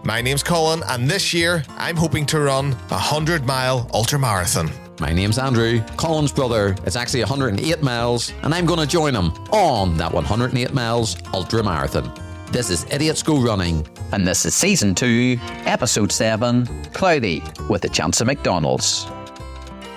My name's Colin, and this year I'm hoping to run a 100-mile ultramarathon. My name's Andrew, Colin's brother. It's actually 108 miles, and I'm going to join him on that 108 miles ultra marathon. This is Idiots Go Running. And this is Season 2, Episode 7, Cloudy, with a chance of McDonald's.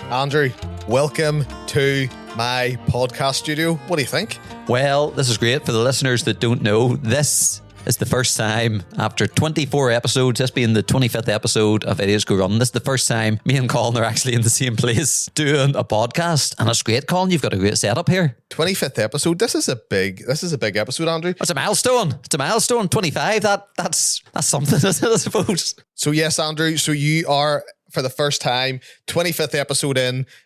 Andrew, welcome to my podcast studio. What do you think? Well, this is great. For the listeners that don't know, this is the first time after 24 episodes, this being the 25th episode of Idiots Go Running, this is the first time me and Colin are actually in the same place doing a podcast. And it's great, Colin. You've got a great setup here. 25th episode. This is a big episode, Andrew. It's a milestone. It's a milestone. 25. That's something, isn't it, I suppose? So yes, Andrew. So you are, for the first time, 25th episode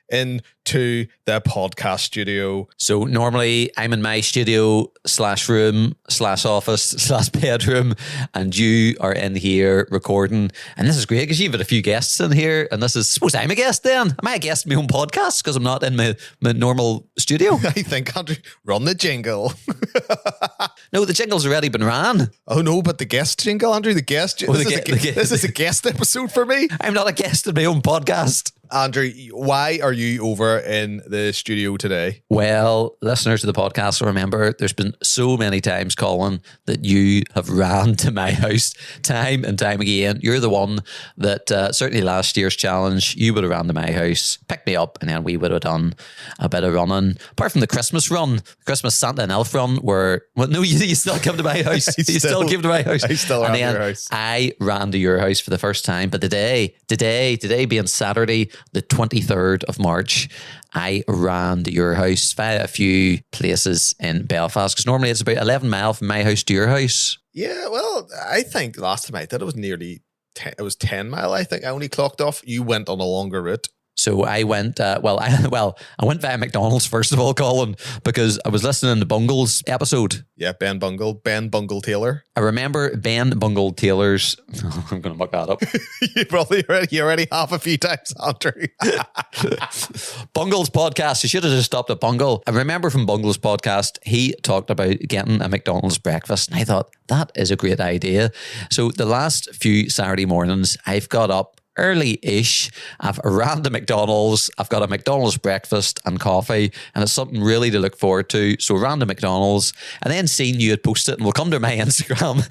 into the podcast studio. So normally I'm in my studio /room/office/bedroom, and you are in here recording. And this is great because you've had a few guests in here, and this is, suppose I'm a guest then? Am I a guest in my own podcast because I'm not in my normal studio? I think, Andrew, run the jingle. No, the jingle's already been ran. Oh no, but the guest jingle, Andrew, this is a guest episode for me. I'm not a guest in my own podcast. Andrew, why are you over in the studio today? Well, listeners to the podcast will remember there's been so many times, Colin, that you have ran to my house time and time again. You're the one that certainly last year's challenge, you would have ran to my house, picked me up, and then we would have done a bit of running. Apart from the Christmas run, Christmas Santa and Elf run, where, well, no, you still come to my house. You still came to my house. I still ran to your house. I ran to your house for the first time. But today being Saturday, the 23rd of March, I ran to your house via a few places in Belfast, because normally it's about 11 miles from my house to your house. Yeah, well, I think last time I did it was nearly 10, it was 10 mile, I think I only clocked off. You went on a longer route. So I went, I went via McDonald's first of all, Colin, because I was listening to Bungle's episode. Yeah, Ben Bungle Taylor. I remember Ben Bungle Taylor's, I'm going to muck that up. you already have a few times, Andrew. Bungle's podcast. You should have just stopped at Bungle. I remember from Bungle's podcast, he talked about getting a McDonald's breakfast. And I thought, that is a great idea. So the last few Saturday mornings, I've got up early-ish. I've ran to McDonald's. I've got a McDonald's breakfast and coffee, and it's something really to look forward to. So ran to McDonald's, and then seen you had posted, and we'll come to my Instagram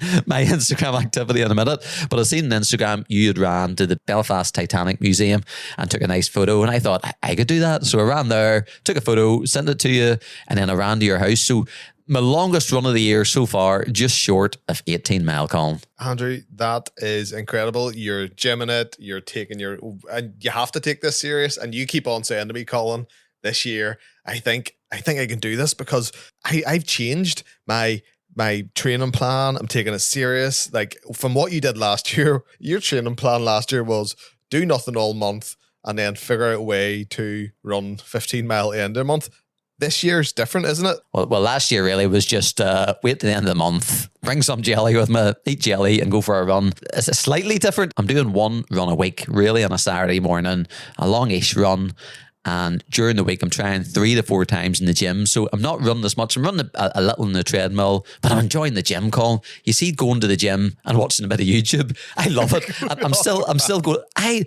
activity in a minute, but I seen on Instagram you had ran to the Belfast Titanic Museum and took a nice photo, and I thought I could do that. So I ran there, took a photo, sent it to you, and then I ran to your house. So my longest run of the year so far, just short of 18 mile, Colin. Andrew, that is incredible. You're gymming it. You're taking and you have to take this serious. And you keep on saying to me, Colin, this year, I think I can do this, because I've changed my training plan. I'm taking it serious. Like, from what you did last year, your training plan last year was do nothing all month and then figure out a way to run 15 mile end of the month. This year's different, isn't it? Well, last year really was just wait to the end of the month, bring some jelly with me, eat jelly and go for a run. It's slightly different. I'm doing one run a week, really, on a Saturday morning, a longish run. And during the week, I'm trying 3 to 4 times in the gym. So I'm not running as much. I'm running a little in the treadmill, but I'm enjoying the gym, Colin. You see, going to the gym and watching a bit of YouTube, I love it. I'm still going. I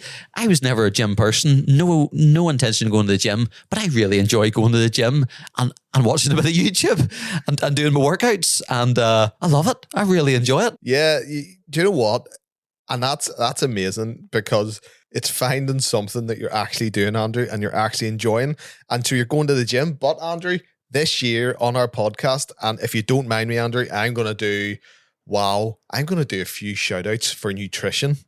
was never a gym person. No intention of going to the gym, but I really enjoy going to the gym and watching a bit of YouTube and doing my workouts. And I love it. I really enjoy it. Yeah. Do you know what? And that's amazing, because it's finding something that you're actually doing, Andrew, and you're actually enjoying. And so you're going to the gym. But Andrew, this year on our podcast, and if you don't mind me, Andrew, I'm going to do a few shout outs for nutrition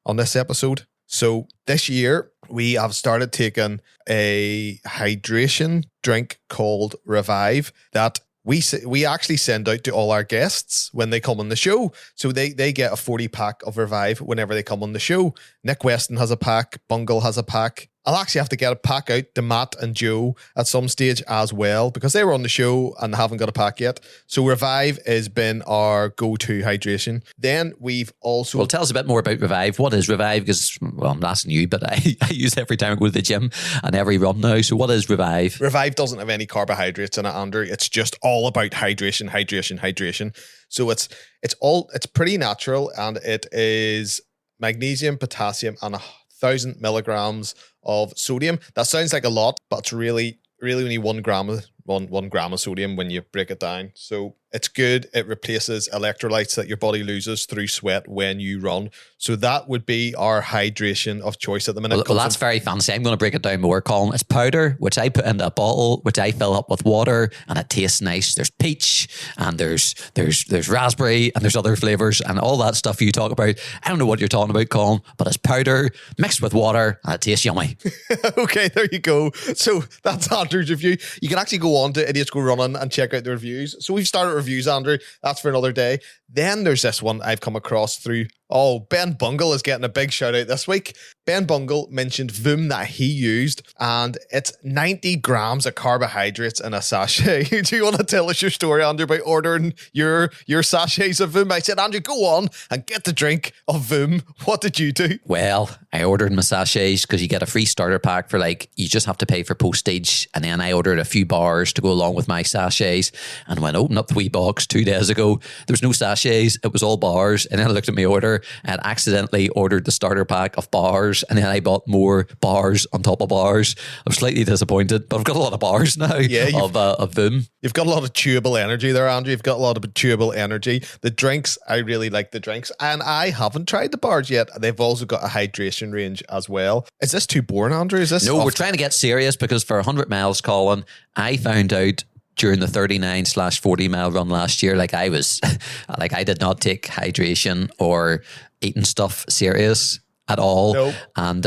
on this episode. So this year we have started taking a hydration drink called Revive that we actually send out to all our guests when they come on the show. So they get a 40 pack of Revive whenever they come on the show. Nick Weston has a pack, Bungle has a pack, I'll actually have to get a pack out to Matt and Joe at some stage as well, because they were on the show and haven't got a pack yet. So Revive has been our go-to hydration. Then we've also... Well, tell us a bit more about Revive. What is Revive? Because, well, I'm asking you, but I use it every time I go to the gym and every run now. So what is Revive? Revive doesn't have any carbohydrates in it, Andrew. It's just all about hydration. So it's pretty natural, and it is magnesium, potassium, and 1,000 milligrams of sodium. That sounds like a lot, but it's really only 1 gram of sodium when you break it down. So it's good. It replaces electrolytes that your body loses through sweat when you run. So that would be our hydration of choice at the minute. Well, that's very fancy. I'm going to break it down more, Colin. It's powder, which I put into a bottle, which I fill up with water, and it tastes nice. There's peach, and there's raspberry, and there's other flavors, and all that stuff you talk about. I don't know what you're talking about, Colin, but it's powder mixed with water, and it tastes yummy. Okay, there you go. So that's Andrew's review. You can actually go on to Idiots Go Running and check out the reviews. So we've started reviews, Andrew. That's for another day. Then there's this one I've come across through... Oh, Ben Bungle is getting a big shout out this week. Ben Bungle mentioned Voom that he used, and it's 90 grams of carbohydrates in a sachet. Do you want to tell us your story, Andrew, about ordering your sachets of Voom? I said, Andrew, go on and get the drink of Voom. What did you do? Well, I ordered my sachets because you get a free starter pack for you just have to pay for postage. And then I ordered a few bars to go along with my sachets. And when I opened up the wee box 2 days ago, there was no sachets. It was all bars. And then I looked at my order. I had accidentally ordered the starter pack of bars, and then I bought more bars on top of bars. I'm slightly disappointed, but I've got a lot of bars now of them. You've got a lot of chewable energy there, Andrew. You've got a lot of chewable energy. The drinks, I really like the drinks, and I haven't tried the bars yet. They've also got a hydration range as well. Is this too boring, Andrew? Is this No, we're trying to get serious, because for 100 miles, Colin, I found out during the 39/40 mile run last year, I did not take hydration or eating stuff serious at all. Nope. And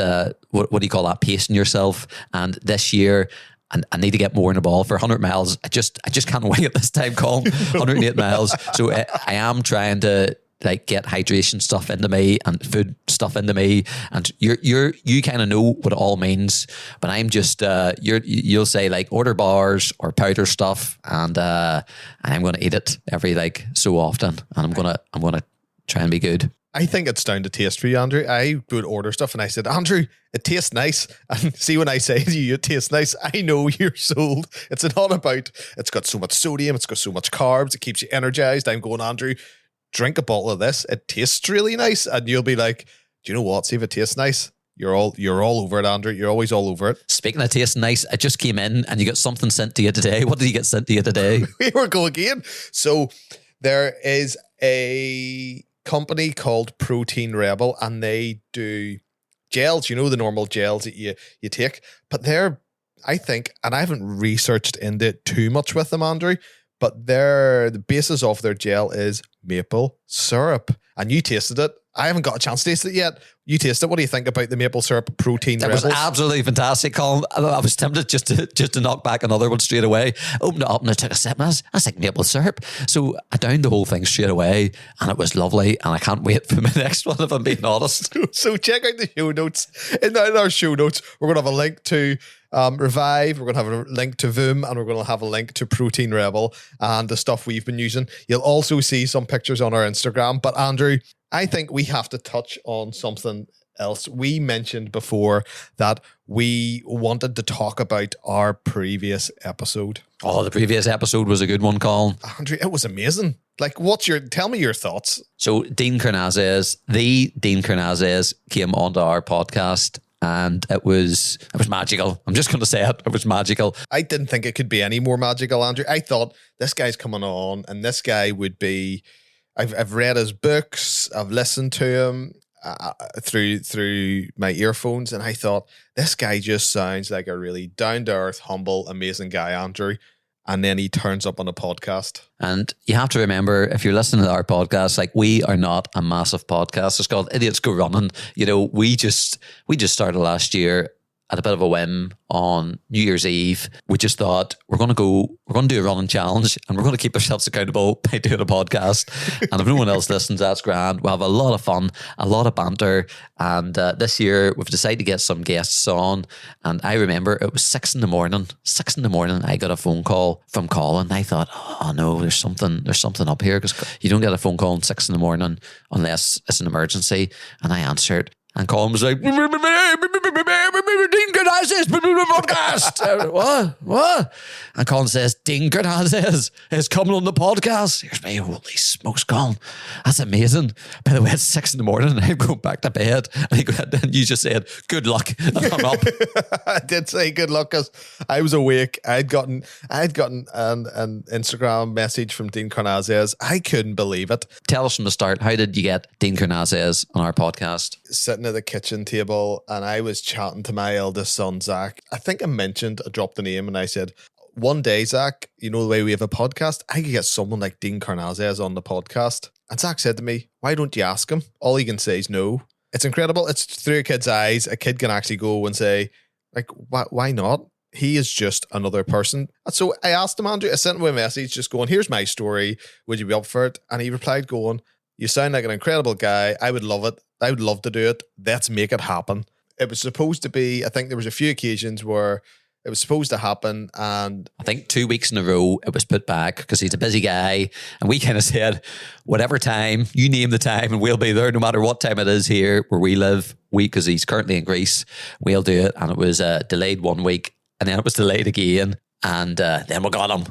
what do you call that? Pacing yourself. And this year, and I need to get more in the ball for 100 miles. I just can't wait at this time, Colin. 108 miles. So I am trying to get hydration stuff into me and food stuff into me, and you kind of know what it all means, but I'm just you'll say order bars or powder stuff, and I'm going to eat it every so often, and I'm going to try and be good. I think it's down to taste for you, Andrew. I would order stuff and I said, Andrew, it tastes nice. And see, when I say to you, it tastes nice, I know you're sold. It's not about, it's got so much sodium, it's got so much carbs, it keeps you energized. I'm going, Andrew, drink a bottle of this. It tastes really nice. And you'll be like, do you know what? See if it tastes nice. You're all over it, Andrew. You're always all over it. Speaking of tasting nice, I just came in and you got something sent to you today. What did you get sent to you today? Here we go again. So there is a company called Protein Rebel, and they do gels, the normal gels that you take. But they're, I think, and I haven't researched into it too much with them, Andrew, but the basis of their gel is maple syrup. And you tasted it. I haven't got a chance to taste it yet. You tasted it. What do you think about the maple syrup Protein Rebels? It was absolutely fantastic, Colin. I was tempted just to knock back another one straight away. Opened it up and I took a sip, and I was like, maple syrup. So I downed the whole thing straight away, and it was lovely, and I can't wait for my next one, if I'm being honest. So check out the show notes. In our show notes, we're going to have a link to Revive, we're going to have a link to Voom, and we're going to have a link to Protein Rebel and the stuff we've been using. You'll also see some pictures on our Instagram. But Andrew, I think we have to touch on something else. We mentioned before that we wanted to talk about our previous episode. Oh, the previous episode was a good one, Colin. Andrew, it was amazing. Tell me your thoughts. So Dean Karnazes came onto our podcast, and it was magical. I'm just going to say it. It was magical. I didn't think it could be any more magical, Andrew. I thought this guy's coming on, and this guy would be... I've read his books. I've listened to him through my earphones, and I thought, this guy just sounds like a really down-to-earth, humble, amazing guy, Andrew. And then he turns up on a podcast. And you have to remember, if you're listening to our podcast, we are not a massive podcast. It's called Idiots Go Running. We just started last year at a bit of a whim on New Year's Eve, we just thought we're going to do a running challenge and we're going to keep ourselves accountable by doing a podcast. And if no one else listens, that's grand. We'll have a lot of fun, a lot of banter. And this year we've decided to get some guests on. And I remember it was 6 a.m. 6 a.m. I got a phone call from Colin. I thought, oh no, there's something up here, because you don't get a phone call at 6 a.m. unless it's an emergency. And I answered. And Colin was like, Dean Karnazes podcast. What? And Colin says, Dean Karnazes is coming on the podcast. Here's me, holy smokes, Colin. That's amazing. By the way, it's 6 a.m. and I'm going back to bed. And you just said, good luck. And I'm up. I did say good luck because I was awake. I'd gotten an Instagram message from Dean Karnazes. I couldn't believe it. Tell us from the start, how did you get Dean Karnazes on our podcast? Sitting at the kitchen table and I was chatting to my eldest son, Zach. I think I dropped the name and I said, one day, Zach, you know the way we have a podcast, I could get someone like Dean Karnazes on the podcast. And Zach said to me, why don't you ask him? All he can say is no. It's incredible. It's through a kid's eyes. A kid can actually go and say, like, why not? He is just another person. And so I asked him, Andrew, I sent him a message just going, here's my story. Would you be up for it? And he replied going, you sound like an incredible guy. I would love it. I would love to do it. Let's make it happen. It was supposed to be, I think there was a few occasions where it was supposed to happen, and I think 2 weeks in a row it was put back because he's a busy guy, and we kind of said, whatever time, you name the time and we'll be there no matter what time it is here where we live. Because he's currently in Greece, we'll do it. And it was delayed 1 week and then it was delayed again, and then we got him.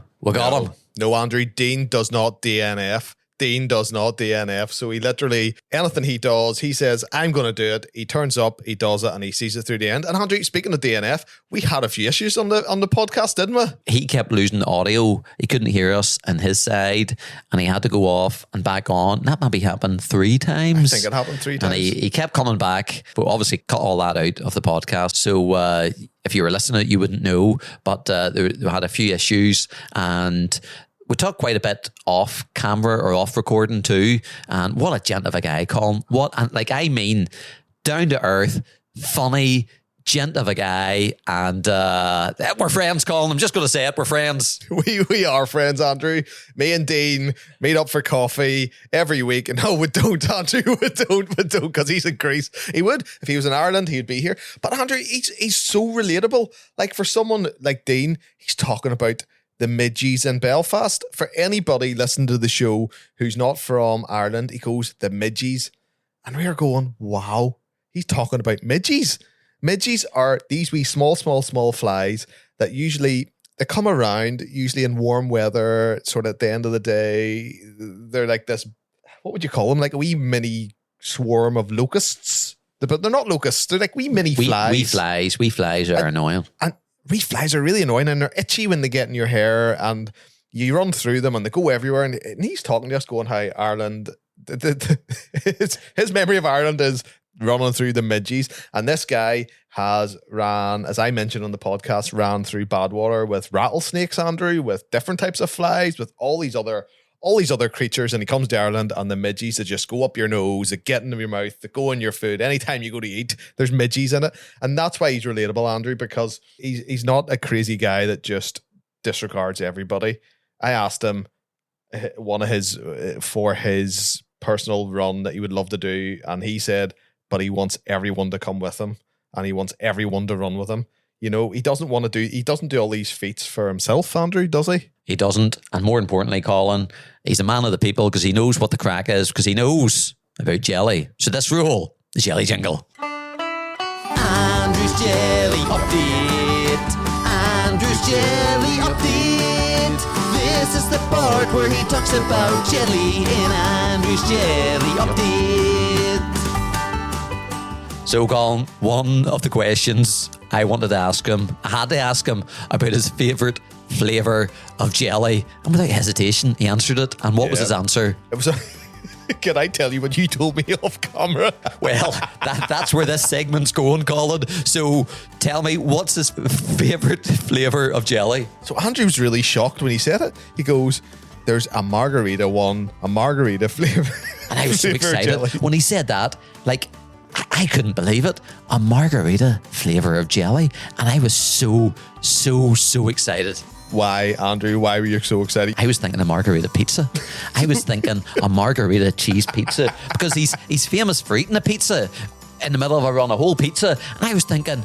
No, Andrew, Dean does not DNF. Dean does not DNF. So he literally, anything he does, he says, I'm going to do it. He turns up, he does it, and he sees it through the end. And Andrew, speaking of DNF, we had a few issues on the podcast, didn't we? He kept losing the audio. He couldn't hear us on his side, and he had to go off and back on. That maybe happened 3 times. I think it happened 3 times. And he kept coming back, but obviously cut all that out of the podcast. So if you were listening, you wouldn't know, but they had a few issues, and we talked quite a bit off camera or off recording too. And what a gent of a guy, Colin. Down to earth, funny, gent of a guy. And we're friends, Colin. I'm just going to say it. We're friends. We are friends, Andrew. Me and Dean meet up for coffee every week. No, we don't, Andrew. We don't, because he's in Greece. He would. If he was in Ireland, he'd be here. But Andrew, he's so relatable. Like, for someone like Dean, he's talking about the midgies in Belfast. For anybody listening to the show who's not from Ireland, he goes, the midgies. And we are going, wow, he's talking about midgies. Midgies are these wee small flies that they come around, usually in warm weather, sort of at the end of the day. They're like this, what would you call them? Like a wee mini swarm of locusts. But they're not locusts. They're like wee mini flies. Wee flies are annoying. And wee flies are really annoying, and they're itchy when they get in your hair, and you run through them and they go everywhere. And he's talking to us going, how Ireland, his memory of Ireland is running through the midgies. And this guy has ran, as I mentioned on the podcast, ran through Badwater with rattlesnakes, Andrew, with different types of flies, with all these other creatures. And he comes to Ireland, and the midgies that just go up your nose, that get into your mouth, that go in your food. Anytime you go to eat, there's midgies in it. And that's why he's relatable, Andrew, because he's not a crazy guy that just disregards everybody. I asked him for his personal run that he would love to do, and he said, but he wants everyone to come with him, and he wants everyone to run with him. You know, he doesn't do all these feats for himself, Andrew, does he? He doesn't. And more importantly, Colin, he's a man of the people, because he knows what the crack is, because he knows about jelly. So let's roll the jelly jingle. Andrew's Jelly Update. Andrew's Jelly Update. This is the part where he talks about jelly in Andrew's Jelly Update. So, Colin, one of the questions I wanted to ask him, I had to ask him about his favourite flavour of jelly. And without hesitation, he answered it. And what was his answer? It was can I tell you what you told me off camera? Well, that's where this segment's going, Colin. So tell me, what's his favourite flavour of jelly? So Andrew was really shocked when he said it. He goes, there's a margarita flavour. And I was so excited. Jelly. When he said that, like, I couldn't believe it. A margarita flavour of jelly. And I was so excited. Why, Andrew? Why were you so excited? I was thinking a margarita pizza. I was thinking a margarita cheese pizza because he's famous for eating a pizza in the middle of a run, a whole pizza. And I was thinking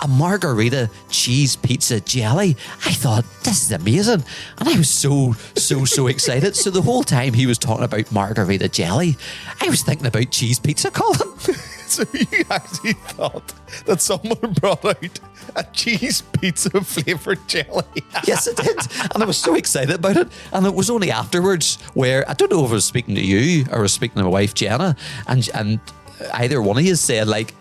a margarita cheese pizza jelly. I thought, this is amazing. And I was so excited. So the whole time he was talking about margarita jelly, I was thinking about cheese pizza, Colin. So you actually thought that someone brought out a cheese pizza flavoured jelly? Yes, I did. And I was so excited about it. And it was only afterwards where, I don't know if I was speaking to you or I was speaking to my wife, Jenna, and either one of you said, like,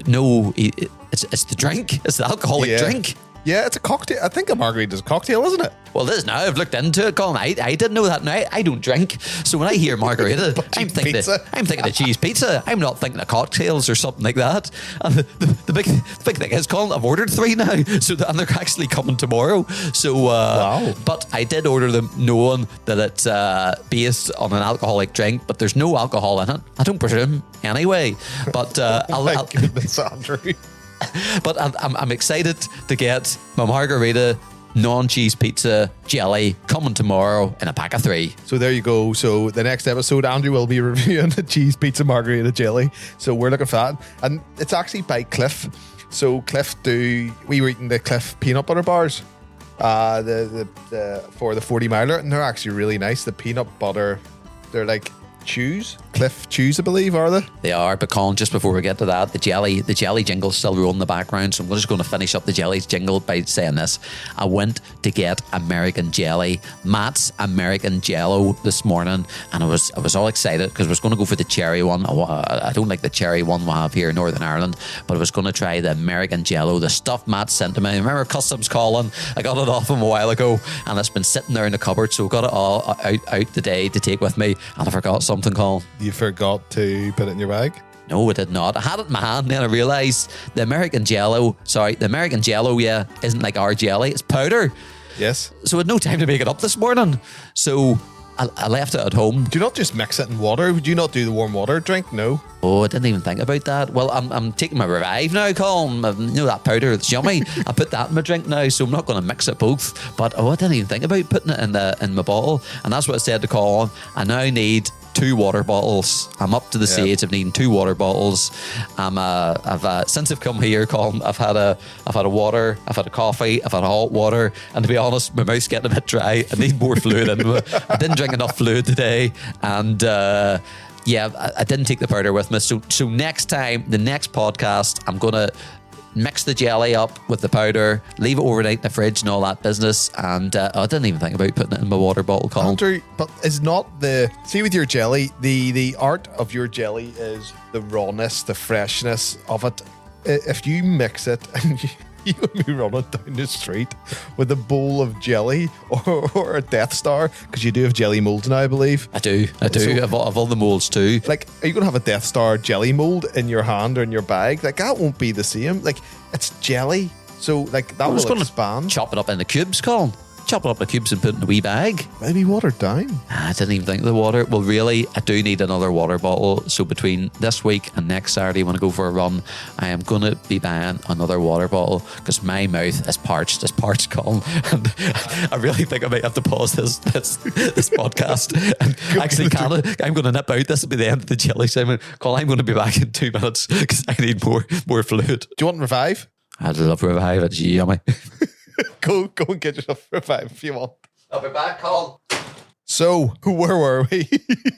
no, it's the drink. It's the alcoholic drink. Yeah, it's a cocktail. I think a margarita is a cocktail, isn't it? Well, this now, I've looked into it, Colin. I didn't know that. Now, I don't drink. So when I hear margarita, I'm thinking of cheese pizza. I'm not thinking of cocktails or something like that. And the big thing is, Colin, I've ordered 3 now. And they're actually coming tomorrow. So, wow. But I did order them knowing that it's based on an alcoholic drink, but there's no alcohol in it. I don't presume anyway. But my goodness, Andrew. But I'm excited to get my margarita non-cheese pizza jelly coming tomorrow in a pack of 3. So there you go. So the next episode, Andrew will be reviewing the cheese pizza margarita jelly. So we're looking for that. And it's actually by Cliff. So we were eating the Cliff peanut butter bars for the 40 miler, and they're actually really nice. The peanut butter, they're like Cliff Chews, I believe, are they? They are, but Colin, just before we get to that, the jelly jingle's still rolling in the background, so I'm just going to finish up the jelly jingle by saying this. I went to get American jelly, Matt's American Jello this morning, and I was all excited because I was going to go for the cherry one. I don't like the cherry one we have here in Northern Ireland, but I was going to try the American Jello, the stuff Matt sent to me. Remember Customs, Colin? I got it off him a while ago, and it's been sitting there in the cupboard, so I got it all out today to take with me, and I forgot something, Colin. You forgot to put it in your bag? No, I did not. I had it in my hand, then I realised the American Jello, yeah, isn't like our jelly. It's powder. Yes. So I had no time to make it up this morning. So I left it at home. Do you not just mix it in water? Would you not do the warm water drink? No. Oh, I didn't even think about that. Well, I'm taking my Revive now, Colin. You know that powder, it's yummy. I put that in my drink now, so I'm not going to mix it both. But I didn't even think about putting it in my bottle. And that's what I said to Colin. I now need 2 water bottles. I'm up to the stage of needing 2 water bottles. Since I've come here, Colin, I've had a water, I've had a coffee, I've had a hot water, and to be honest, my mouth's getting a bit dry. I need more fluid in me. I didn't drink enough fluid today, and I didn't take the powder with me. So next time, the next podcast, I'm gonna mix the jelly up with the powder, leave it overnight in the fridge and all that business. And I didn't even think about putting it in my water bottle, Colin. Andrew, but is not see with your jelly, the art of your jelly is the rawness, the freshness of it. If you mix it and you and me running down the street with a bowl of jelly or a Death Star, because you do have jelly molds now, I believe. I do. I've all the molds too. Like, are you going to have a Death Star jelly mold in your hand or in your bag? Like, that won't be the same. Like, it's jelly. So, like, that will expand. Chop it up into cubes, Colin. Chop it up into cubes and put it in a wee bag. Maybe watered down. I didn't even think of the water. Well, really, I do need another water bottle. So between this week and next Saturday when I go for a run, I am going to be buying another water bottle because my mouth is parched. It's parched, Colin. And I really think I might have to pause this podcast. And actually, I'm going to nip out. This will be the end of the jelly segment. Colin, I'm going to be back in 2 minutes because I need more fluid. Do you want Revive? I'd love Revive. It's yummy. Go and get yourself Revive if you want. I'll be back, Colin. So, where were we?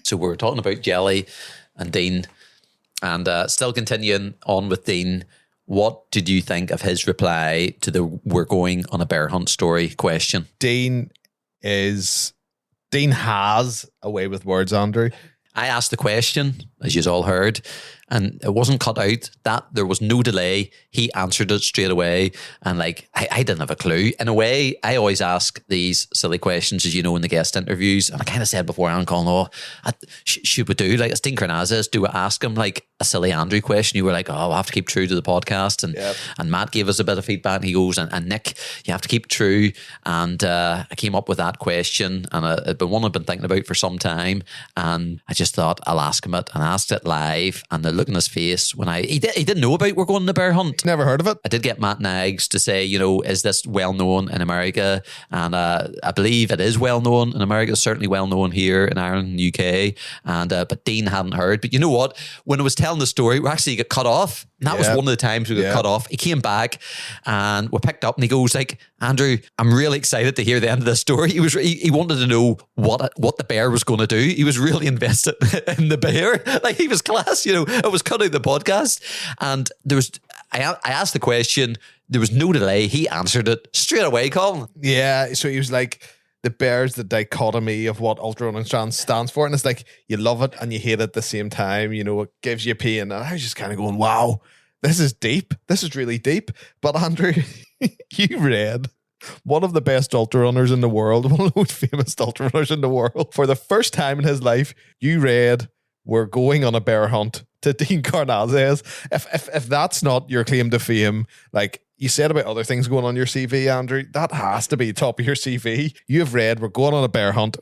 So we were talking about jelly and Dean, and still continuing on with Dean. What did you think of his reply to the "we're going on a bear hunt" story question? Dean has a way with words, Andrew. I asked the question, as you all heard, and it wasn't cut out. That there was no delay. He answered it straight away. And like, I didn't have a clue. In a way, I always ask these silly questions, as you know, in the guest interviews. And I kind of said before, I'm calling, should we do, like, it's Dean Karnazes, do we ask him like a silly Andrew question? You were like, I'll have to keep true to the podcast. And Matt gave us a bit of feedback. And he goes, and Nick, you have to keep true. And I came up with that question. And it'd been one I've been thinking about for some time. And I just thought, I'll ask him it. And I asked it live. And the look look in his face when he didn't know about we're going on the bear hunt. Never heard of it. I did get Matt Nags to say, is this well known in America? And I believe it is well known in America. It's certainly well known here in Ireland, UK. And but Dean hadn't heard. But you know what? When I was telling the story, we actually got cut off. And that was one of the times we got cut off. He came back and we picked up and he goes like, Andrew, I'm really excited to hear the end of this story. He wanted to know what the bear was going to do. He was really invested in the bear. Like he was class, It was cut out the podcast. And I asked the question. There was no delay. He answered it straight away, Colin. Yeah. So he was like, the bear's the dichotomy of what ultra running stands for. And it's like, you love it and you hate it at the same time. It gives you pain. And I was just kind of going, wow, this is deep. This is really deep. But Andrew, you read one of the best ultra runners in the world, one of the most famous ultra runners in the world. For the first time in his life, you read, we're going on a bear hunt to Dean Karnazes. If that's not your claim to fame, like you said about other things going on your CV, Andrew, that has to be top of your CV. You have read, we're going on a bear hunt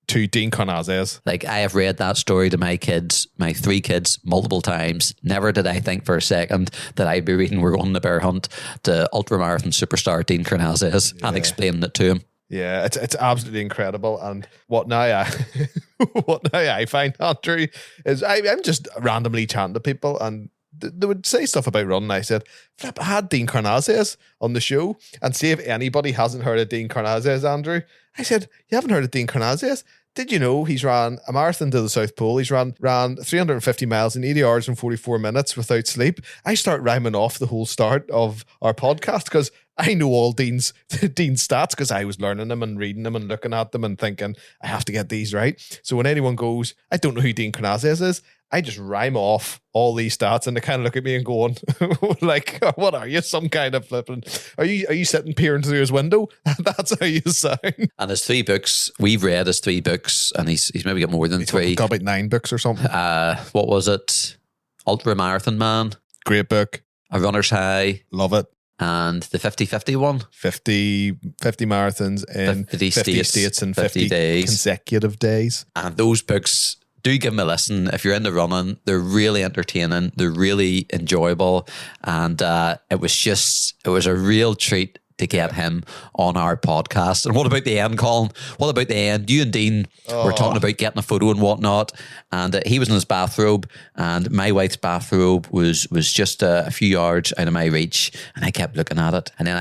to Dean Karnazes. Like I have read that story to my 3 kids, multiple times. Never did I think for a second that I'd be reading we're going on a bear hunt to ultramarathon superstar Dean Karnazes and explaining it to him. Yeah, it's absolutely incredible. And what now I find, Andrew, is I'm just randomly chatting to people and they would say stuff about running. I said, Flip, I had Dean Karnazes on the show and see if anybody hasn't heard of Dean Karnazes, Andrew. I said, you haven't heard of Dean Karnazes? Did you know he's ran a marathon to the South Pole? He's ran 350 miles in 80 hours and 44 minutes without sleep. I start rhyming off the whole start of our podcast because I know all Dean's stats because I was learning them and reading them and looking at them and thinking, I have to get these right. So when anyone goes, I don't know who Dean Karnazes is, I just rhyme off all these stats and they kind of look at me and going, like, what are you? Some kind of flipping. Are you sitting peering through his window? That's how you sound. And his 3 books, we've read his 3 books and he's maybe got more than 3. Got about 9 books or something. What was it? Ultra Marathon Man. Great book. A Runner's High. Love it. And the 50-50 one. 50 marathons in 50 states and 50 days. Consecutive days. And those books, do give them a listen. If you're into running, they're really entertaining. They're really enjoyable. And it was a real treat to get him on our podcast. And what about the end, Colin? What about the end? You and Dean were talking about getting a photo and whatnot. And he was in his bathrobe and my wife's bathrobe was just a few yards out of my reach. And I kept looking at it. And then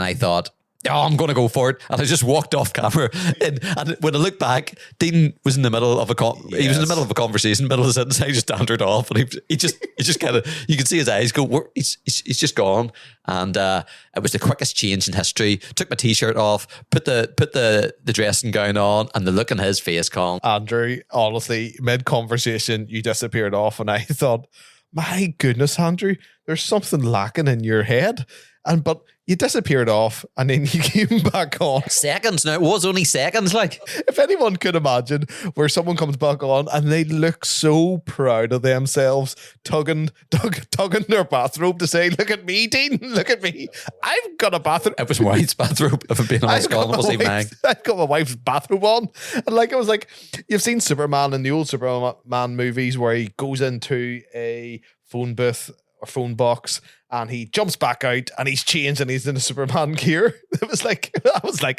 I thought, I'm going to go for it. And I just walked off camera. And when I look back, Dean was in the middle of he was in the middle of a conversation, middle of the sentence. I just bantered off and he just kind of, you can see his eyes go, he's just gone. And it was the quickest change in history. Took my t-shirt off, put the dressing gown on, and the look on his face, Colin. Andrew, honestly, mid-conversation, you disappeared off and I thought, my goodness, Andrew, there's something lacking in your head. But you disappeared off and then you came back on. Seconds now. It was only seconds. Like, if anyone could imagine where someone comes back on and they look so proud of themselves, tugging their bathrobe to say, look at me, Dean, look at me. I've got a bathrobe. It was my wife's bathrobe, if I'm being honest, Colin. It wasn't even mine. I've got my wife's bathrobe on. And like, I was like, you've seen Superman in the old Superman movies where he goes into a phone booth or phone box and he jumps back out and he's changed and he's in a Superman gear. I was like,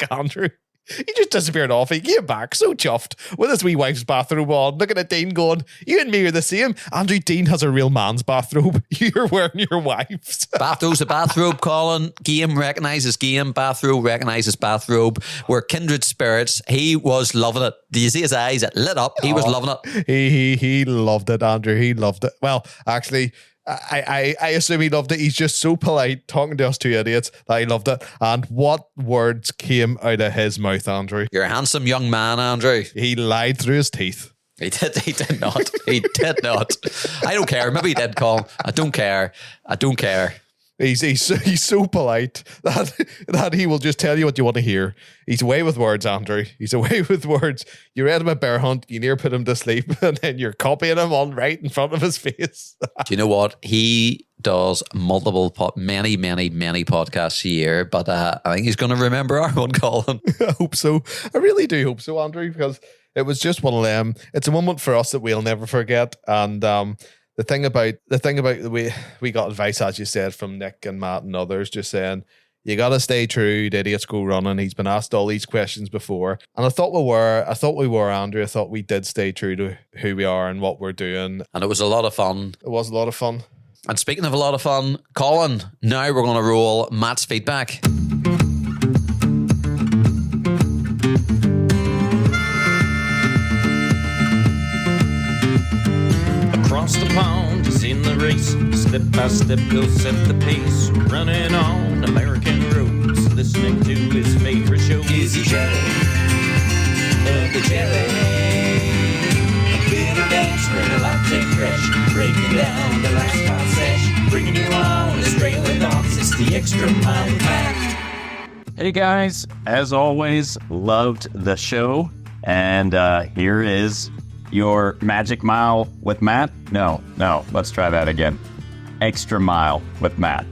Andrew, he just disappeared off. He came back so chuffed with his wee wife's bathrobe on, looking at Dean going, you and me are the same. Andrew, Dean has a real man's bathrobe. You're wearing your wife's. Bathrobe's a bathrobe, Colin. Game recognises game. Bathrobe recognises bathrobe. We're kindred spirits. He was loving it. Do you see his eyes? It lit up. He was loving it. He loved it, Andrew. He loved it. Well, actually, I assume he loved it. He's just so polite talking to us 2 idiots that he loved it. And what words came out of his mouth, Andrew? You're a handsome young man, Andrew. He lied through his teeth. He did not. He did not. I don't care. Maybe he did, Colin. I don't care. He's so polite that he will just tell you what you want to hear. He's away with words, Andrew. He's away with words. You read him a bear hunt, you near put him to sleep, and then you're copying him on right in front of his face. Do you know what? He does many podcasts a year, but I think he's going to remember our one, Colin. I hope so. I really do hope so, Andrew, because it was just one of them. It's a moment for us that we'll never forget, and the thing about the way we got advice, as you said, from Nick and Matt and others, just saying you got to stay true to Idiots Go Running. He's been asked all these questions before, and I thought we were, Andrew. I thought we did stay true to who we are and what we're doing, and it was a lot of fun. It was a lot of fun. And speaking of a lot of fun, Colin, now we're going to roll Matt's feedback. Across the pond, he's in the race. Step by step, he'll set the pace. Running on American roads, listening to his favorite show. Is he jelly? Of the jelly. A bit of dance, bring a latte fresh. Breaking down the last part sesh. Bringing you on his trailer thoughts. It's the Extra Mile with Matt. Hey guys, as always, loved the show. And here is your Magic Mile with Matt. No, let's try that again. Extra Mile with Matt.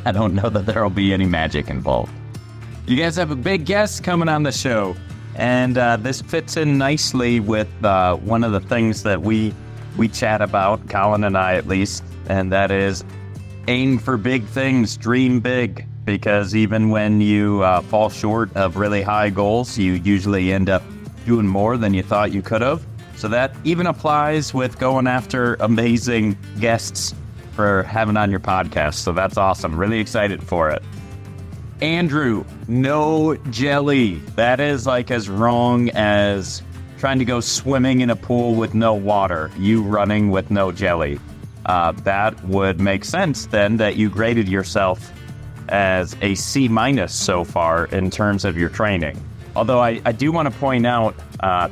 I don't know that there'll be any magic involved. You guys have a big guest coming on the show, and this fits in nicely with one of the things that we chat about, Colin and I at least, and that is aim for big things, dream big, because even when you fall short of really high goals, you usually end up doing more than you thought you could have. So that even applies with going after amazing guests for having on your podcast. So that's awesome. Really excited for it. Andrew, no jelly. That is like as wrong as trying to go swimming in a pool with no water. You running with no jelly. That would make sense then that you graded yourself as a C- so far in terms of your training. Although I do want to point out,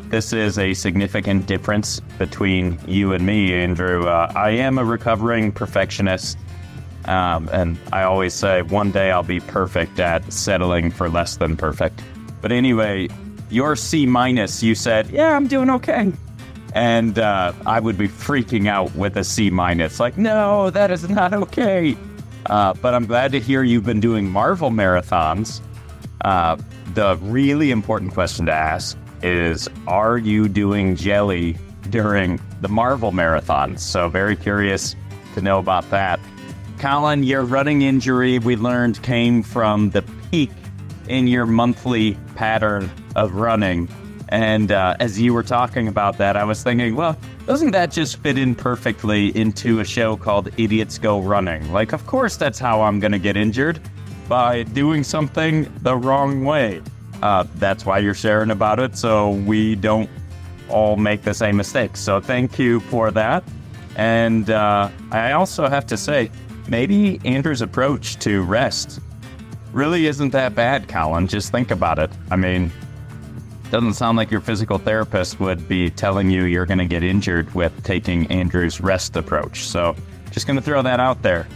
this is a significant difference between you and me, Andrew. I am a recovering perfectionist, and I always say one day I'll be perfect at settling for less than perfect. But anyway, your C-, you said, yeah, I'm doing okay. And I would be freaking out with a C-. Like, no, that is not okay. But I'm glad to hear you've been doing Marvel marathons. The really important question to ask is, are you doing jelly during the Marvel marathons? So very curious to know about that. Colin, your running injury, we learned, came from the peak in your monthly pattern of running. And as you were talking about that, I was thinking, well, doesn't that just fit in perfectly into a show called Idiots Go Running? Like, of course that's how I'm going to get injured. By doing something the wrong way. That's why you're sharing about it, so we don't all make the same mistakes. So thank you for that. And I also have to say, maybe Andrew's approach to rest really isn't that bad, Colin. Just think about it. I mean, doesn't sound like your physical therapist would be telling you you're going to get injured with taking Andrew's rest approach. So just going to throw that out there.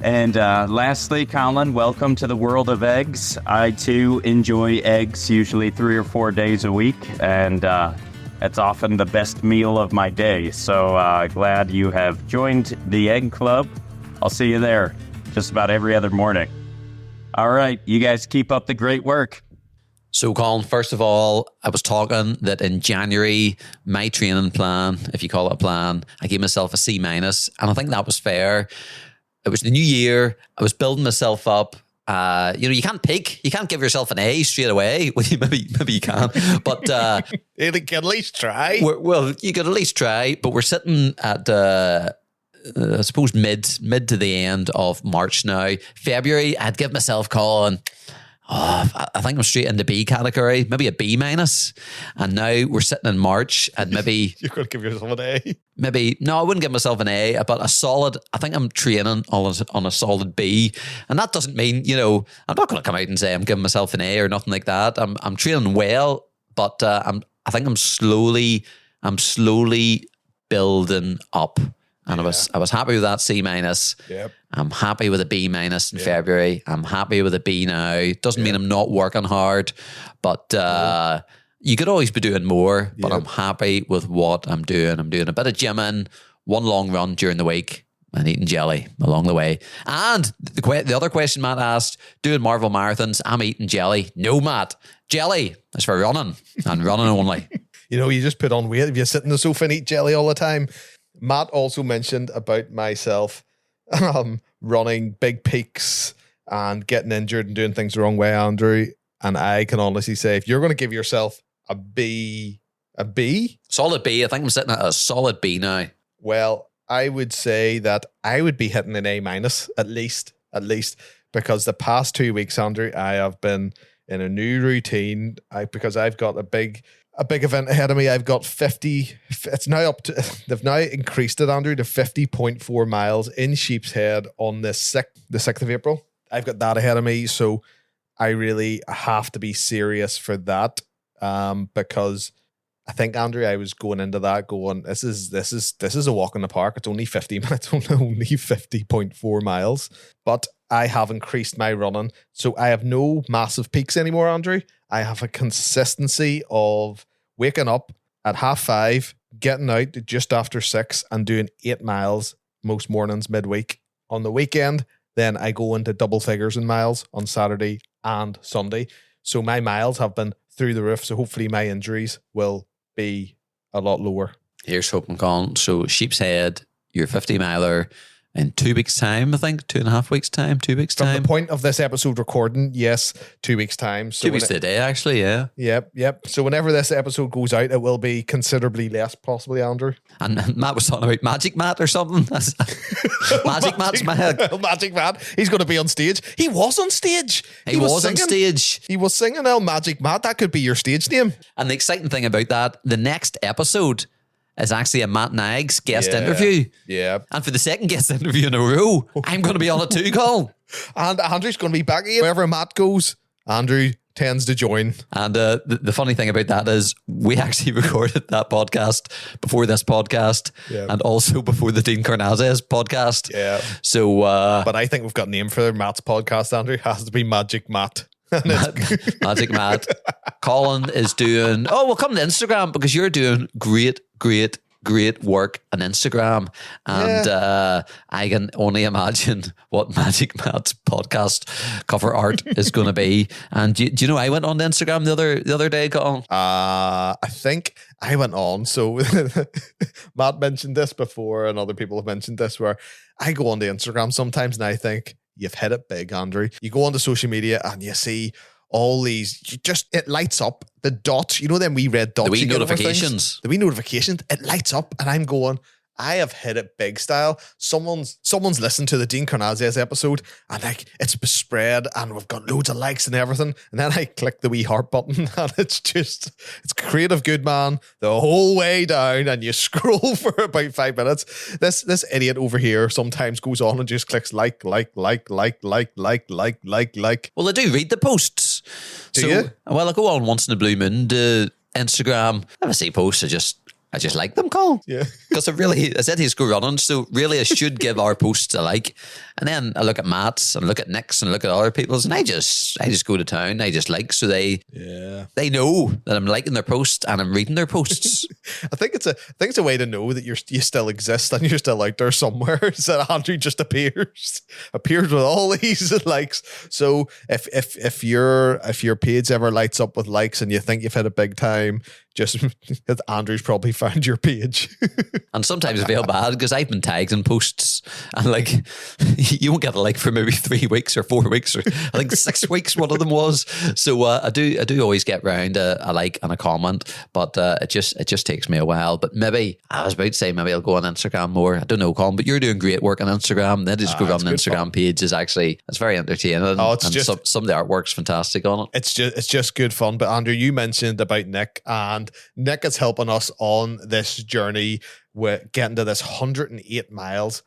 And lastly, Colin, welcome to the world of eggs. I, too, enjoy eggs usually 3 or 4 days a week, and it's often the best meal of my day. So glad you have joined the Egg Club. I'll see you there just about every other morning. All right, you guys keep up the great work. So, Colin, first of all, I was talking that in January, my training plan, if you call it a plan, I gave myself a C-, and I think that was fair. It was the new year. I was building myself up. You can't peak. You can't give yourself an A straight away. Well, maybe you can, but you can at least try. Well, you could at least try. But we're sitting at I suppose mid to the end of March now. February, I'd give myself, Colin, I think I'm straight in the B category, maybe a B-. And now we're sitting in March and maybe... You're going to give yourself an A? Maybe, no, I wouldn't give myself an A, but a solid, I think I'm training on a solid B. And that doesn't mean, I'm not going to come out and say I'm giving myself an A or nothing like that. I'm training well, but I think I'm slowly building up. And I was happy with that C-. Yep. I'm happy with a B- in February. I'm happy with a B now. Doesn't mean I'm not working hard, but you could always be doing more. But I'm happy with what I'm doing. I'm doing a bit of gymming, one long run during the week, and eating jelly along the way. And the other question Matt asked, doing Marvel marathons, I'm eating jelly. No, Matt, jelly is for running and running only. You just put on weight if you sit in the sofa and eat jelly all the time. Matt also mentioned about myself running big peaks and getting injured and doing things the wrong way, Andrew. And I can honestly say, if you're going to give yourself a B, Solid B. I think I'm sitting at a solid B now. well, I would say that I would be hitting an A minus at least, because the past 2 weeks, Andrew, I have been in a new routine. Because I've got a big event ahead of me. I've got 50. It's now up to. They've now increased it, Andrew, to 50.4 miles in Sheepshead on the 6th of April. I've got that ahead of me, so I really have to be serious for that. Because I think, Andrew, I was going into that going, this is a walk in the park. It's only 50 minutes, only 50.4 miles. But I have increased my running. So I have no massive peaks anymore, Andrew. I have a consistency of waking up at 5:30, getting out just after 6 and doing 8 miles most mornings midweek. On the weekend, then I go into double figures in miles on Saturday and Sunday. So my miles have been through the roof. So hopefully my injuries will be a lot lower. Here's hoping, Colin. So Sheepshead, your 50 miler in 2 weeks' time, I think. 2.5 weeks' time, 2 weeks' From time. the point of this episode recording, yes, 2 weeks' time. So 2 weeks today, actually, yeah. Yep. So whenever this episode goes out, it will be considerably less, possibly, Andrew. And Matt was talking about Magic Matt or something. Magic Matt's my head. Magic Matt. He's going to be on stage. He was on stage. He was on singing. stage. He was singing El Magic Matt. That could be your stage name. And the exciting thing about that, the next episode is actually a Matt Niggs guest interview. Yeah. And for the second guest interview in a row, I'm going to be on it too, Colin. And Andrew's going to be back again. Wherever Matt goes, Andrew tends to join. And the funny thing about that is we actually recorded that podcast before this podcast and also before the Dean Karnazes podcast. Yeah. So, but I think we've got a name for Matt's podcast, Andrew. It has to be Magic Matt. Magic Matt. Colin is doing, we'll come to Instagram because you're doing great work on Instagram. And I can only imagine what Magic Matt's podcast cover art is going to be. And do you know I went on to Instagram the other day, Colin? I think I went on. So Matt mentioned this before and other people have mentioned this, where I go on to Instagram sometimes and I think, you've hit it big, Andrew. You go onto social media and you see all these, it lights up the dots. You know them wee red dots. The wee notifications. The wee notifications. It lights up and I'm going, I have hit it big style. Someone's listened to the Dean Karnazes episode and like it's spread and we've got loads of likes and everything. And then I click the wee heart button and it's creative Goodman the whole way down and you scroll for about 5 minutes. This idiot over here sometimes goes on and just clicks like. Well, I do read the posts. Do you? Well, I go on once in a blue moon to Instagram. If I see posts, I just like them, Colin. Yeah. Because I said he's go running, so really I should give our posts a like. And then I look at Matt's and look at Nick's and look at other people's and I just go to town. I just like, so they know that I'm liking their posts and I'm reading their posts. I think it's a way to know that you still exist and you're still out there somewhere. So Andrew just appears with all these likes. So if your page ever lights up with likes and you think you've had a big time, just Andrew's probably found your page. And sometimes I feel bad because I've been tagged in posts and like you won't get a like for maybe 3 weeks or 4 weeks or I think 6 weeks one of them was. So I do always get round a like and a comment, but it just takes me a while. But maybe I was about to say maybe I'll go on Instagram more. I don't know, Colin, but you're doing great work on Instagram. Then just go run an Instagram page it's very entertaining. Some of the artwork's fantastic on it. It's just good fun. But Andrew, you mentioned about Nick, and Nick is helping us on this journey with getting to this 108 miles.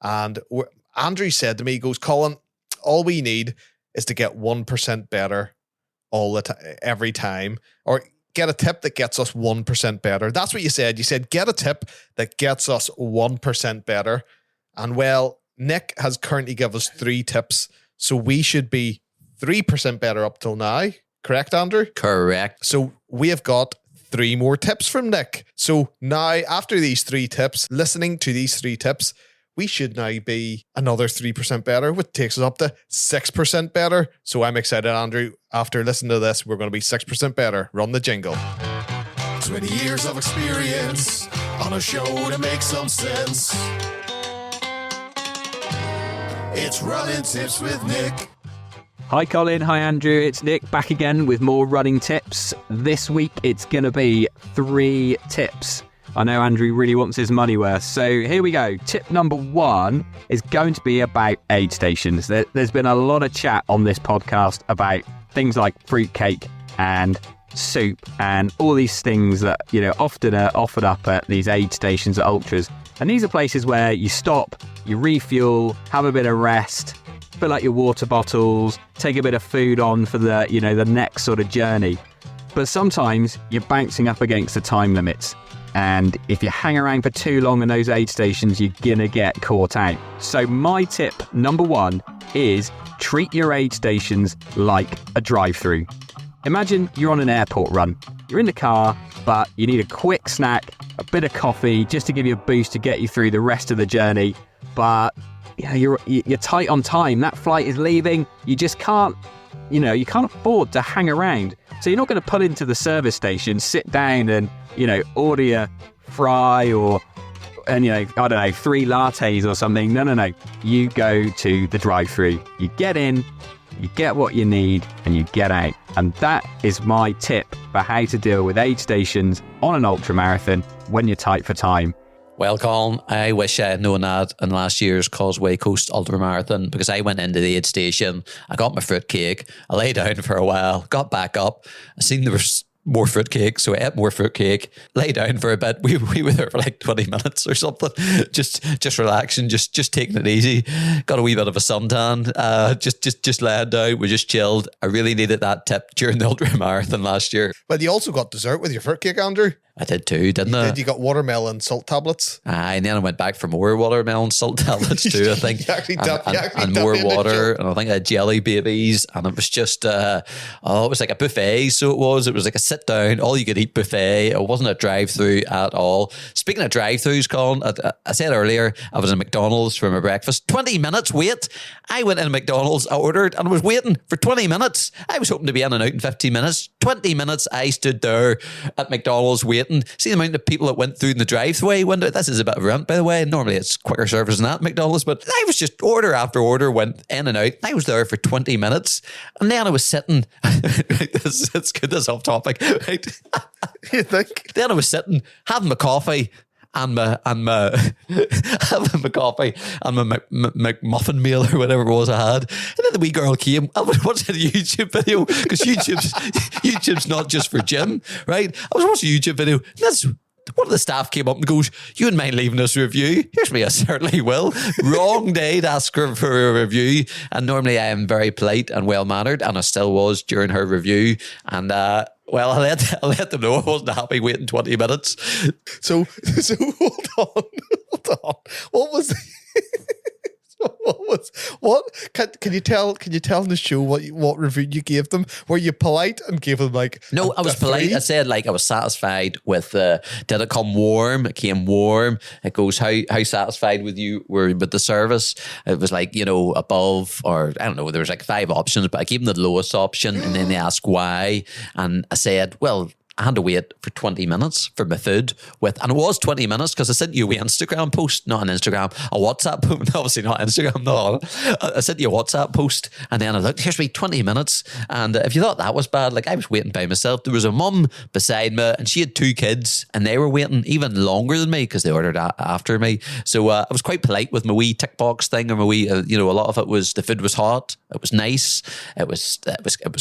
And Andrew said to me, he goes, Colin, all we need is to get 1% better all the time, every time, or get a tip that gets us 1% better. That's what you said. You said, get a tip that gets us 1% better. And well, Nick has currently given us 3 tips. So we should be 3% better up till now. Correct, Andrew? Correct. So we have got 3 more tips from Nick. So now, after these 3 tips, listening to these 3 tips, we should now be another 3% better, which takes us up to 6% better. So I'm excited, Andrew. After listening to this, we're going to be 6% better. Run the jingle. 20 years of experience, on a show to make some sense. It's Running Tips with Nick. Hi Colin, hi Andrew, it's Nick back again with more running tips. This week it's going to be 3 tips. I know Andrew really wants his money worth, so here we go. Tip number 1 is going to be about aid stations. There's been a lot of chat on this podcast about things like fruitcake and soup and all these things that, you know, often are offered up at these aid stations at ultras. And these are places where you stop, you refuel, have a bit of rest, fill out your water bottles, take a bit of food on for the, you know, the next sort of journey. But sometimes you're bouncing up against the time limits. And if you hang around for too long in those aid stations, you're gonna get caught out. So my tip number 1 is treat your aid stations like a drive-through. Imagine you're on an airport run. You're in the car, but you need a quick snack, a bit of coffee, just to give you a boost to get you through the rest of the journey. But you're tight on time. That flight is leaving. You just can't, you can't afford to hang around. So you're not going to pull into the service station, sit down and, order a fry and 3 lattes or something. No. You go to the drive-thru. You get in, you get what you need, and you get out. And that is my tip for how to deal with aid stations on an ultramarathon when you're tight for time. Well, Colin, I wish I had known that in last year's Causeway Coast Ultramarathon, because I went into the aid station, I got my fruitcake, I lay down for a while, got back up, I seen there was more fruitcake, so I ate more fruitcake, lay down for a bit. We were there for like 20 minutes or something, just relaxing, just taking it easy. Got a wee bit of a suntan, just laying down. We just chilled. I really needed that tip during the ultramarathon last year. Well, you also got dessert with your fruitcake, Andrew. I did too, didn't I? You got watermelon salt tablets. And then I went back for more watermelon salt tablets too, I think. and more water. And I think I had jelly babies. And it was just, it was like a buffet. So it was like a sit down, all you could eat buffet. It wasn't a drive-through at all. Speaking of drive-throughs, Colin, I said earlier, I was in McDonald's for my breakfast. 20 minutes wait. I went in McDonald's, I ordered, and was waiting for 20 minutes. I was hoping to be in and out in 15 minutes. 20 minutes I stood there at McDonald's waiting. See the amount of people that went through the drive-through window. This is a bit of a rant, by the way. Normally it's quicker service than that at McDonald's, but I was just order after order, went in and out. I was there for 20 minutes, and then I was sitting. It's good, this off topic, right? You think? Then I was sitting, having my coffee. And my having my coffee and my McMuffin meal or whatever it was I had. And then the wee girl came. I was watching a YouTube video, because YouTube's not just for gym, right? I was watching a YouTube video. And one of the staff came up and goes, "You wouldn't mind leaving us a review?" Here's me, I certainly will. Wrong day to ask her for a review. And normally I am very polite and well-mannered, and I still was during her review. And well, I let them know I wasn't happy waiting 20 minutes. So hold on. What can you tell in the show what review you gave them? Were you polite and gave them like No, I was polite. I said I was satisfied with did it come warm? It came warm. It goes, how satisfied with you were with the service? It was above, or I don't know, there was 5 options, but I gave them the lowest option, and then they asked why, and I said, well, I had to wait for 20 minutes for my food and it was 20 minutes because I sent you an Instagram post, not an Instagram, a WhatsApp post, obviously not Instagram, no. I sent you a WhatsApp post, and then I looked, here's me 20 minutes. And if you thought that was bad, I was waiting by myself. There was a mum beside me, and she had 2 kids, and they were waiting even longer than me because they ordered after me. So I was quite polite with my wee tick box thing, or my wee, a lot of it was, the food was hot, it was nice, it was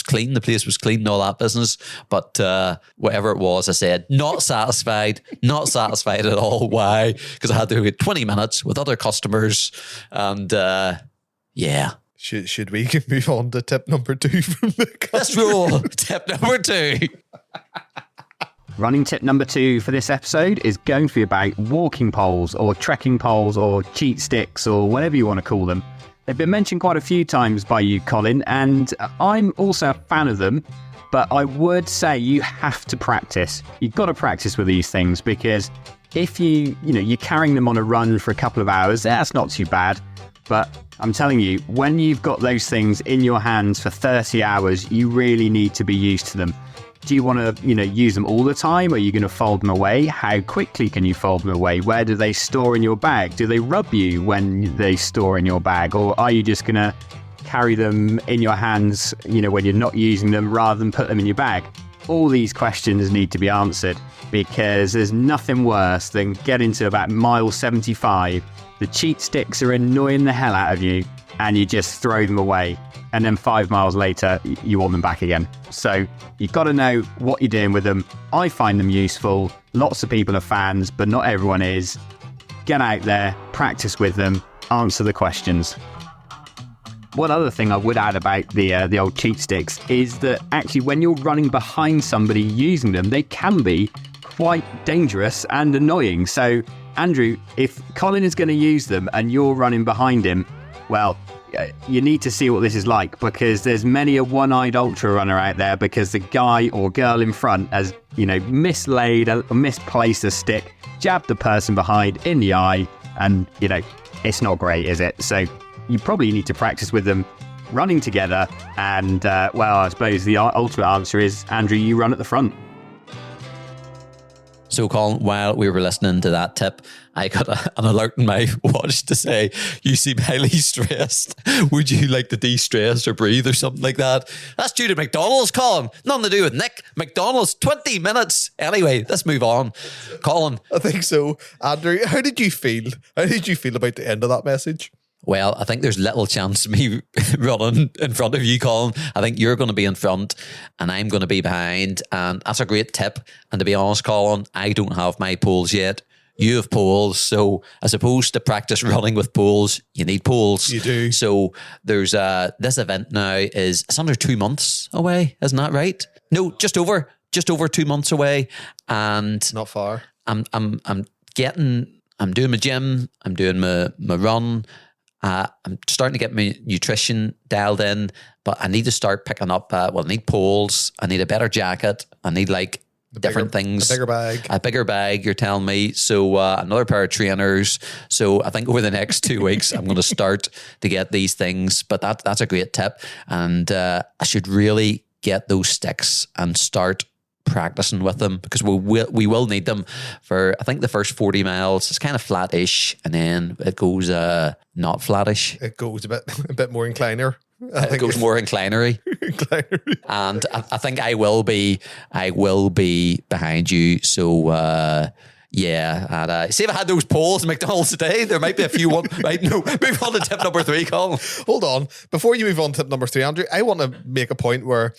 clean, the place was clean and all that business. But whatever it was, I said, not satisfied at all. Why? Because I had to wait 20 minutes with other customers, and yeah. Should we move on to tip number 2 from the Let's roll. Tip number 2. Running tip number 2 for this episode is going to be about walking poles or trekking poles or cheat sticks or whatever you want to call them. They've been mentioned quite a few times by you, Colin, and I'm also a fan of them. But I would say you have to practice. You've got to practice with these things, because if you're carrying them on a run for a couple of hours, that's not too bad. But I'm telling you, when you've got those things in your hands for 30 hours, you really need to be used to them. Do you want to, use them all the time? Are you going to fold them away? How quickly can you fold them away? Where do they store in your bag? Do they rub you when they store in your bag? Or are you just going to carry them in your hands, when you're not using them rather than put them in your bag? All these questions need to be answered, because there's nothing worse than getting to about mile 75. The cheat sticks are annoying the hell out of you and you just throw them away. And then 5 miles later, you want them back again. So you've got to know what you're doing with them. I find them useful. Lots of people are fans, but not everyone is. Get out there, practice with them, answer the questions. One other thing I would add about the old cheat sticks is that actually when you're running behind somebody using them, they can be quite dangerous and annoying. So, Andrew, if Colin is going to use them and you're running behind him, well, you need to see what this is like, because there's many a one-eyed ultra runner out there because the guy or girl in front has, mislaid or misplaced a stick, jabbed the person behind in the eye, and, it's not great, is it? So you probably need to practice with them running together. And, I suppose the ultimate answer is, Andrew, you run at the front. So, Colin, while we were listening to that tip, I got an alert in my watch to say, you seem highly stressed. Would you like to de-stress or breathe or something like that? That's due to McDonald's, Colin. Nothing to do with Nick. McDonald's, 20 minutes. Anyway, let's move on. Colin. I think so. Andrew, how did you feel? How did you feel about the end of that message? Well, I think there's little chance of me running in front of you, Colin. I think you're going to be in front and I'm going to be behind. And that's a great tip. And to be honest, Colin, I don't have my poles yet. You have poles. So I suppose to practice running with poles, you need poles. You do. So there's this event now it's under 2 months away. Isn't that right? No, just over 2 months away. And not far. I'm doing my gym. I'm doing my run. I'm starting to get my nutrition dialed in, but I need to start picking up, I need poles, I need a better jacket, I need different things. A bigger bag. A bigger bag, you're telling me. So another pair of trainers. So I think over the next 2 weeks, I'm going to start to get these things, but that's a great tip. And I should really get those sticks and start practicing with them, because we will need them for, I think, the first 40 miles. It's kind of flat-ish, and then it goes not flattish. It goes a bit more incliner. It goes more inclinery. And I think I will be behind you. So yeah, and see if I had those poles at McDonald's today, there might be a few one. Right, no, move on to tip number 3, Colin. Hold on, before you move on to tip number 3, Andrew, I want to make a point where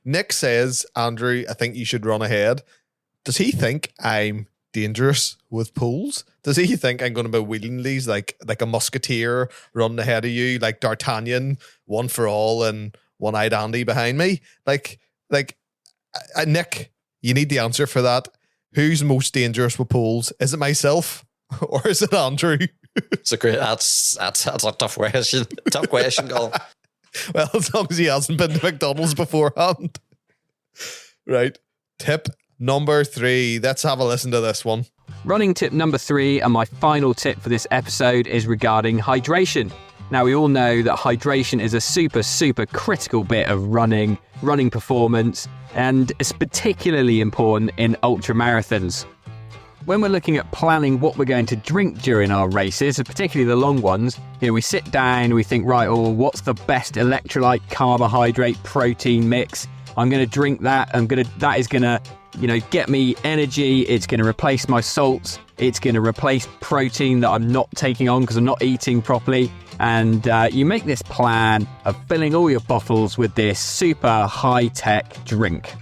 Nick says, Andrew, I think you should run ahead. Does he think I'm dangerous with poles? Does he think I'm going to be wheeling these like a musketeer running ahead of you, like D'Artagnan, one for all, and one-eyed Andy behind me? Like Nick, you need the answer for that. Who's most dangerous with poles? Is it myself or is it Andrew? It's a great. That's a tough question. Tough question, Colin. Well, as long as he hasn't been to McDonald's beforehand. Right. Tip number 3. Let's have a listen to this one. Running tip number 3, and my final tip for this episode, is regarding hydration. Now, we all know that hydration is a super, super critical bit of running performance, and it's particularly important in ultra marathons. When we're looking at planning what we're going to drink during our races, particularly the long ones, we sit down, we think, right, what's the best electrolyte, carbohydrate, protein mix? I'm going to drink that. That is going to, get me energy. It's going to replace my salts. It's going to replace protein that I'm not taking on because I'm not eating properly. And you make this plan of filling all your bottles with this super high-tech drink.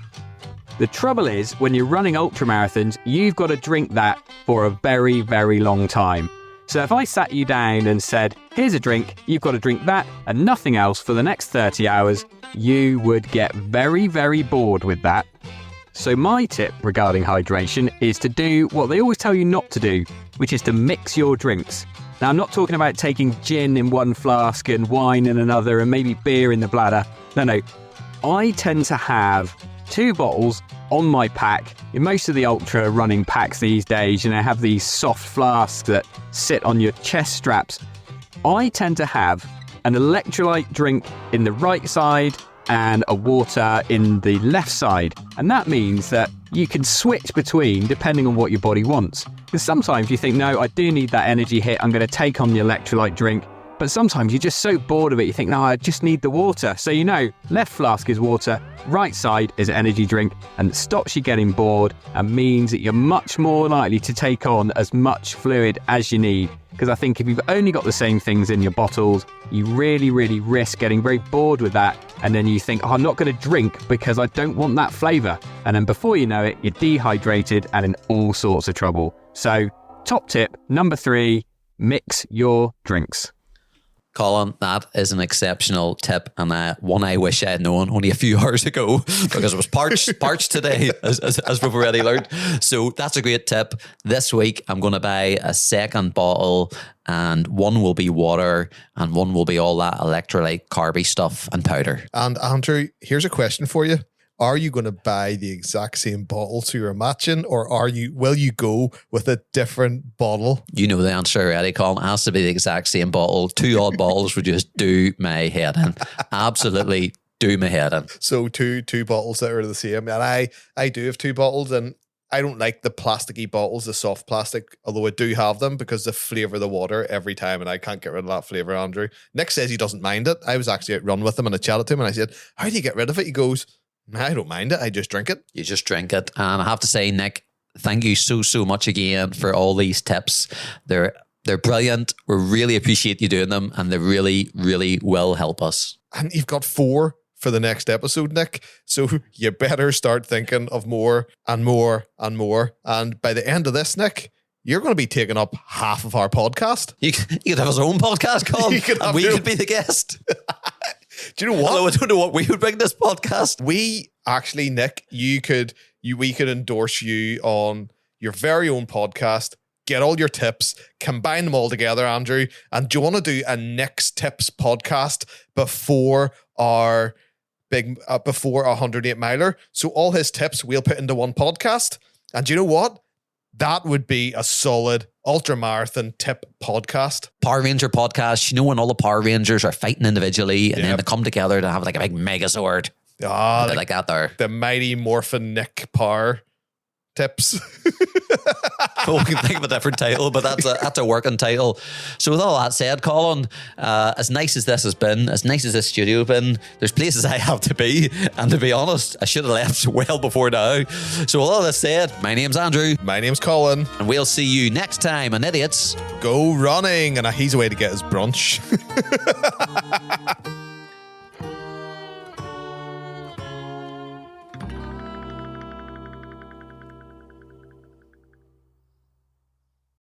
The trouble is, when you're running ultramarathons, you've got to drink that for a very, very long time. So if I sat you down and said, here's a drink, you've got to drink that and nothing else for the next 30 hours, you would get very, very bored with that. So my tip regarding hydration is to do what they always tell you not to do, which is to mix your drinks. Now, I'm not talking about taking gin in one flask and wine in another and maybe beer in the bladder. No. I tend to have 2 bottles on my pack. In most of the ultra running packs these days, have these soft flasks that sit on your chest straps. I tend to have an electrolyte drink in the right side and a water in the left side. And that means that you can switch between depending on what your body wants. Because sometimes you think, no, I do need that energy hit. I'm going to take on the electrolyte drink. But sometimes you're just so bored of it, you think, no, I just need the water. So left flask is water, right side is an energy drink, and it stops you getting bored and means that you're much more likely to take on as much fluid as you need. Because I think if you've only got the same things in your bottles, you really, really risk getting very bored with that. And then you think, I'm not going to drink because I don't want that flavour. And then before you know it, you're dehydrated and in all sorts of trouble. So top tip, number 3, mix your drinks. Colin, that is an exceptional tip, and one I wish I had known only a few hours ago because it was parched today, as we've already learned. So that's a great tip. This week, I'm going to buy a second bottle, and one will be water, and one will be all that electrolyte, carby stuff and powder. And Andrew, here's a question for you. Are you going to buy the exact same bottle so you're matching, or will you go with a different bottle? You know the answer already, Colin. It has to be the exact same bottle. 2 odd bottles would just do my head in. Absolutely do my head in. So two bottles that are the same. And I do have 2 bottles, and I don't like the plasticky bottles, the soft plastic, although I do have them because they flavour the water every time, and I can't get rid of that flavour, Andrew. Nick says he doesn't mind it. I was actually out run with him and I chatted to him and I said, how do you get rid of it? He goes, I don't mind it. I just drink it. You just drink it. And I have to say, Nick, thank you so much again for all these tips. They're brilliant. We really appreciate you doing them, and they really, really will help us. And you've got 4 for the next episode, Nick. So you better start thinking of more and more and more. And by the end of this, Nick, you're going to be taking up half of our podcast. You could have his own podcast, Colin, and we could be the guest. Do you know what? Although I don't know what we would bring this podcast. We actually, Nick, we could endorse you on your very own podcast, get all your tips, combine them all together, Andrew. And do you want to do a Nick's Tips podcast before our 108 miler? So all his tips we'll put into one podcast. And do you know what? That would be a solid ultramarathon tip podcast. Power Ranger podcast. When all the Power Rangers are fighting individually and then they come together to have like a big megazord. Like that there. The Mighty Morphin Nick Power tips. We can think of a different title, but that's a working title. So with all that said, Colin, as nice as this has been, as nice as this studio has been, there's places I have to be, and to be honest, I should have left well before now. So with all that said, my name's Andrew. My name's Colin. And we'll see you next time on Idiots Go Running. And he's away to get his brunch.